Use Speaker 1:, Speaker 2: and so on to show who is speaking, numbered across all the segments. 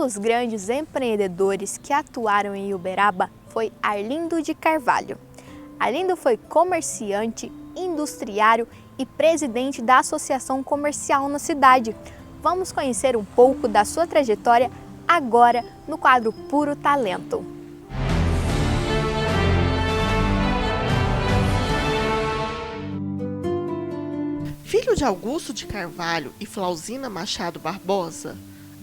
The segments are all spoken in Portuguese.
Speaker 1: dos grandes empreendedores que atuaram em Uberaba foi Arlindo de Carvalho. Arlindo foi comerciante, industriário e presidente da Associação Comercial na cidade. Vamos conhecer um pouco da sua trajetória agora no quadro Puro Talento.
Speaker 2: Filho de Augusto de Carvalho e Flauzina Machado Barbosa,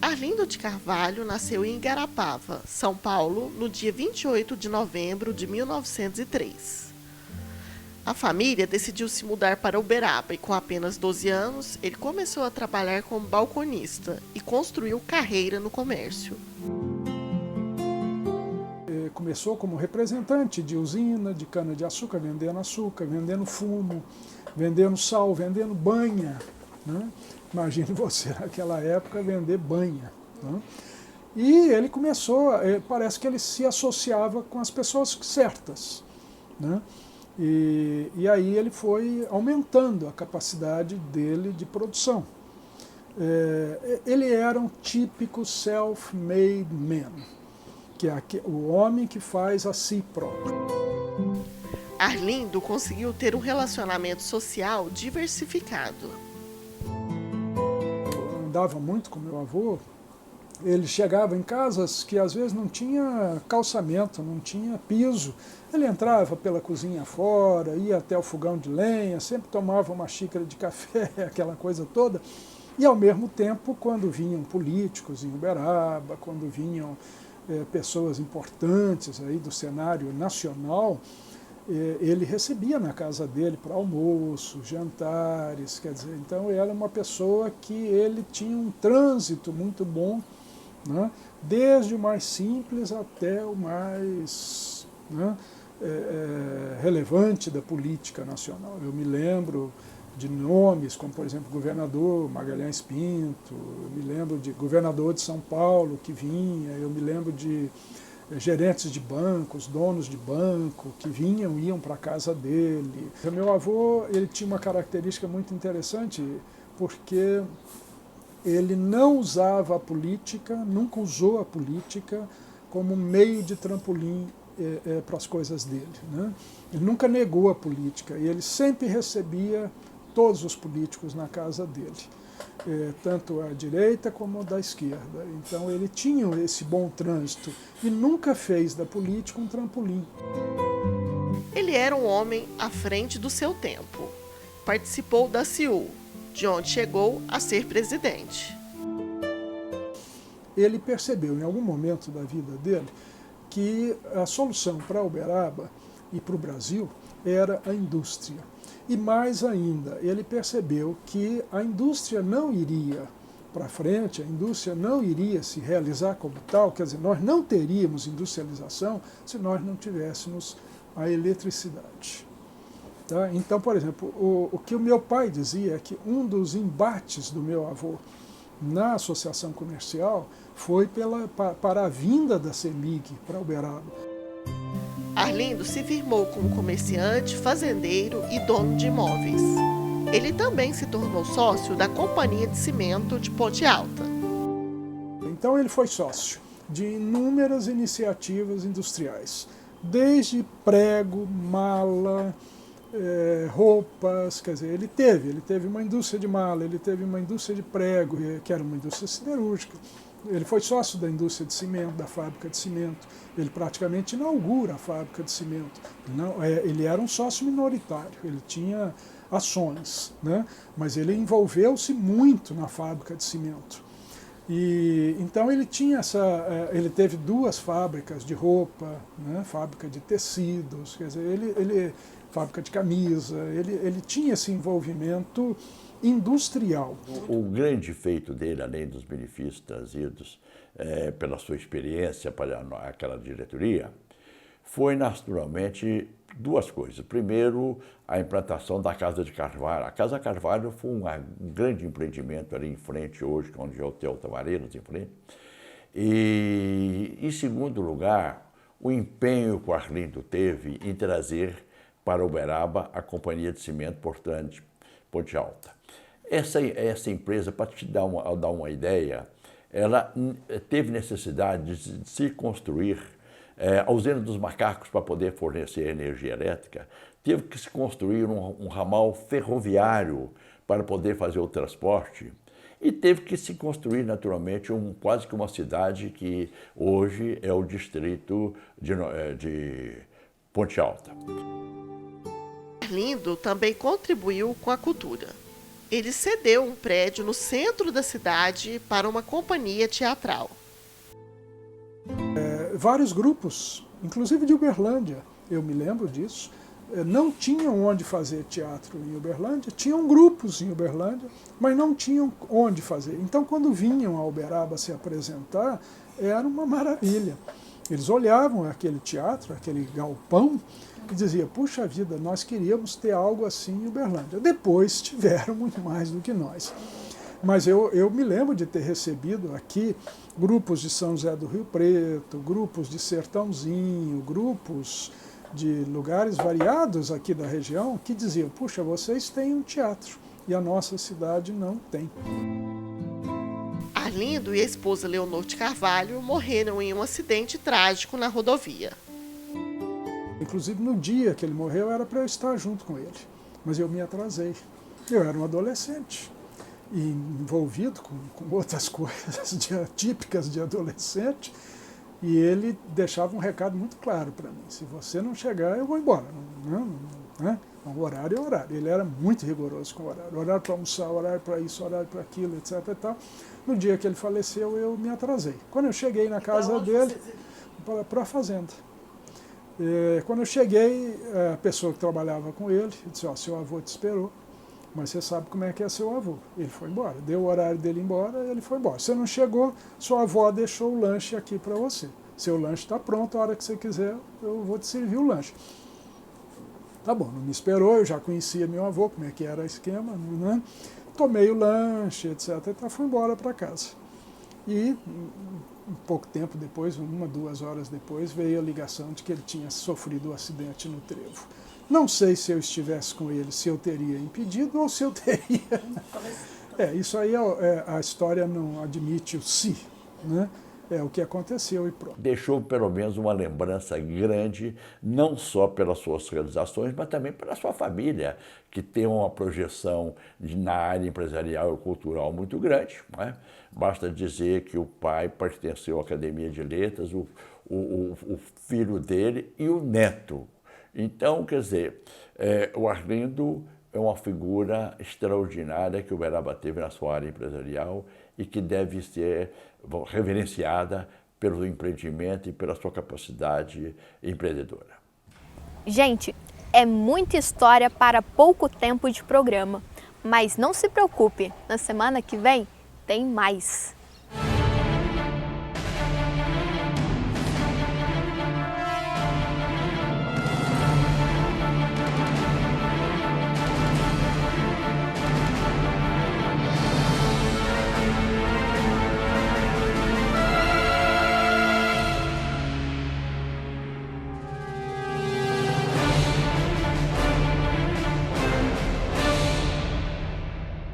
Speaker 2: Arlindo de Carvalho nasceu em Igarapava, São Paulo, no dia 28 de novembro de 1903. A família decidiu se mudar para Uberaba e, com apenas 12 anos, ele começou a trabalhar como balconista e construiu carreira no comércio.
Speaker 3: Começou como representante de usina de cana-de-açúcar, vendendo fumo, vendendo sal, vendendo banha, né? Imagine você, naquela época, vender banha, né? E ele começou, parece que ele se associava com as pessoas certas, né? E aí ele foi aumentando a capacidade dele de produção. Ele era um típico self-made man, que é o homem que faz a si próprio.
Speaker 2: Arlindo conseguiu ter um relacionamento social diversificado.
Speaker 3: Eu andava muito com meu avô. Ele chegava em casas que às vezes não tinha calçamento, não tinha piso. Ele entrava pela cozinha fora, ia até o fogão de lenha, sempre tomava uma xícara de café, aquela coisa toda. E ao mesmo tempo, quando vinham políticos em Uberaba, quando vinham pessoas importantes aí do cenário nacional, ele recebia na casa dele para almoço, jantares, quer dizer, então ele era uma pessoa que ele tinha um trânsito muito bom, né, desde o mais simples até o mais, né, relevante da política nacional. Eu me lembro de nomes como, por exemplo, o governador Magalhães Pinto, eu me lembro de governador de São Paulo que vinha, eu me lembro de gerentes de bancos, donos de banco, que iam para a casa dele. O meu avô, ele tinha uma característica muito interessante, porque ele não usava a política, nunca usou a política como meio de trampolim para as coisas dele, né? Ele nunca negou a política e ele sempre recebia todos os políticos na casa dele. Tanto à direita como da esquerda. Então ele tinha esse bom trânsito e nunca fez da política um trampolim.
Speaker 2: Ele era um homem à frente do seu tempo. Participou da CIU, de onde chegou a ser presidente.
Speaker 3: Ele percebeu em algum momento da vida dele que a solução para Uberaba e para o Brasil era a indústria. E mais ainda, ele percebeu que a indústria não iria para frente, a indústria não iria se realizar como tal, quer dizer, nós não teríamos industrialização se nós não tivéssemos a eletricidade. Tá? Então, por exemplo, o que o meu pai dizia é que um dos embates do meu avô na associação comercial foi para a vinda da CEMIG para Uberaba.
Speaker 2: Arlindo se firmou como comerciante, fazendeiro e dono de imóveis. Ele também se tornou sócio da Companhia de Cimento de Ponte Alta.
Speaker 3: Então ele foi sócio de inúmeras iniciativas industriais, desde prego, mala, roupas, quer dizer, ele teve uma indústria de mala, ele teve uma indústria de prego, que era uma indústria siderúrgica. Ele foi sócio da indústria de cimento, da fábrica de cimento. Ele praticamente inaugura a fábrica de cimento. Ele era um sócio minoritário, ele tinha ações, né? Mas ele envolveu-se muito na fábrica de cimento. E então ele tinha ele teve duas fábricas de roupa, né? Fábrica de tecidos, quer dizer, fábrica de camisa. Ele tinha esse envolvimento industrial.
Speaker 4: O grande feito dele, além dos benefícios trazidos pela sua experiência para aquela diretoria, foi naturalmente duas coisas. Primeiro, a implantação da Casa de Carvalho. A Casa Carvalho foi um grande empreendimento ali em frente hoje, onde é o Hotel Tavareiros, em frente. E, em segundo lugar, o empenho que o Arlindo teve em trazer para Uberaba a Companhia de Cimento Portante Ponte Alta. Essa empresa, para te dar uma ideia, ela teve necessidade de se construir a usina dos macacos para poder fornecer energia elétrica, teve que se construir um ramal ferroviário para poder fazer o transporte e teve que se construir naturalmente quase que uma cidade que hoje é o distrito de Ponte Alta.
Speaker 2: Arlindo também contribuiu com a cultura. Ele cedeu um prédio no centro da cidade para uma companhia teatral.
Speaker 3: Vários grupos, inclusive de Uberlândia, eu me lembro disso, não tinham onde fazer teatro em Uberlândia, tinham grupos em Uberlândia, mas não tinham onde fazer. Então, quando vinham a Uberaba se apresentar, era uma maravilha. Eles olhavam aquele teatro, aquele galpão, e diziam, puxa vida, nós queríamos ter algo assim em Uberlândia. Depois tiveram muito mais do que nós. Mas eu me lembro de ter recebido aqui grupos de São José do Rio Preto, grupos de Sertãozinho, grupos de lugares variados aqui da região que diziam, puxa, vocês têm um teatro e a nossa cidade não tem.
Speaker 2: Arlindo e a esposa Leonor de Carvalho morreram em um acidente trágico na rodovia.
Speaker 3: Inclusive no dia que ele morreu era para eu estar junto com ele, mas eu me atrasei. Eu era um adolescente e envolvido com outras coisas típicas de adolescente, e ele deixava um recado muito claro para mim, se você não chegar, eu vou embora. O horário é horário. Ele era muito rigoroso com o horário. Horário para almoçar, horário para isso, horário para aquilo, etc. E tal. No dia que ele faleceu, eu me atrasei. Quando eu cheguei na casa dele, para a fazenda. Quando eu cheguei, a pessoa que trabalhava com ele disse, ó, seu avô te esperou, mas você sabe como é que é seu avô. Ele foi embora, deu o horário dele embora, ele foi embora. Você não chegou, sua avó deixou o lanche aqui para você. Seu lanche está pronto, a hora que você quiser, eu vou te servir o lanche. Tá bom, não me esperou, eu já conhecia meu avô, como é que era o esquema, né? Tomei o lanche, etc. Então fui embora para casa. E um pouco tempo depois, 1-2 horas depois, veio a ligação de que ele tinha sofrido um acidente no trevo. Não sei se eu estivesse com ele, se eu teria impedido ou se eu teria... Isso aí a história não admite o se, né? É o que aconteceu e pronto.
Speaker 4: Deixou pelo menos uma lembrança grande, não só pelas suas realizações, mas também pela sua família, que tem uma projeção na área empresarial e cultural muito grande, não é? Basta dizer que o pai pertenceu à Academia de Letras, o filho dele e o neto. Então, quer dizer, o Arlindo é uma figura extraordinária que o Uberaba teve na sua área empresarial e que deve ser reverenciada pelo empreendimento e pela sua capacidade empreendedora.
Speaker 1: Gente, é muita história para pouco tempo de programa, mas não se preocupe, na semana que vem tem mais.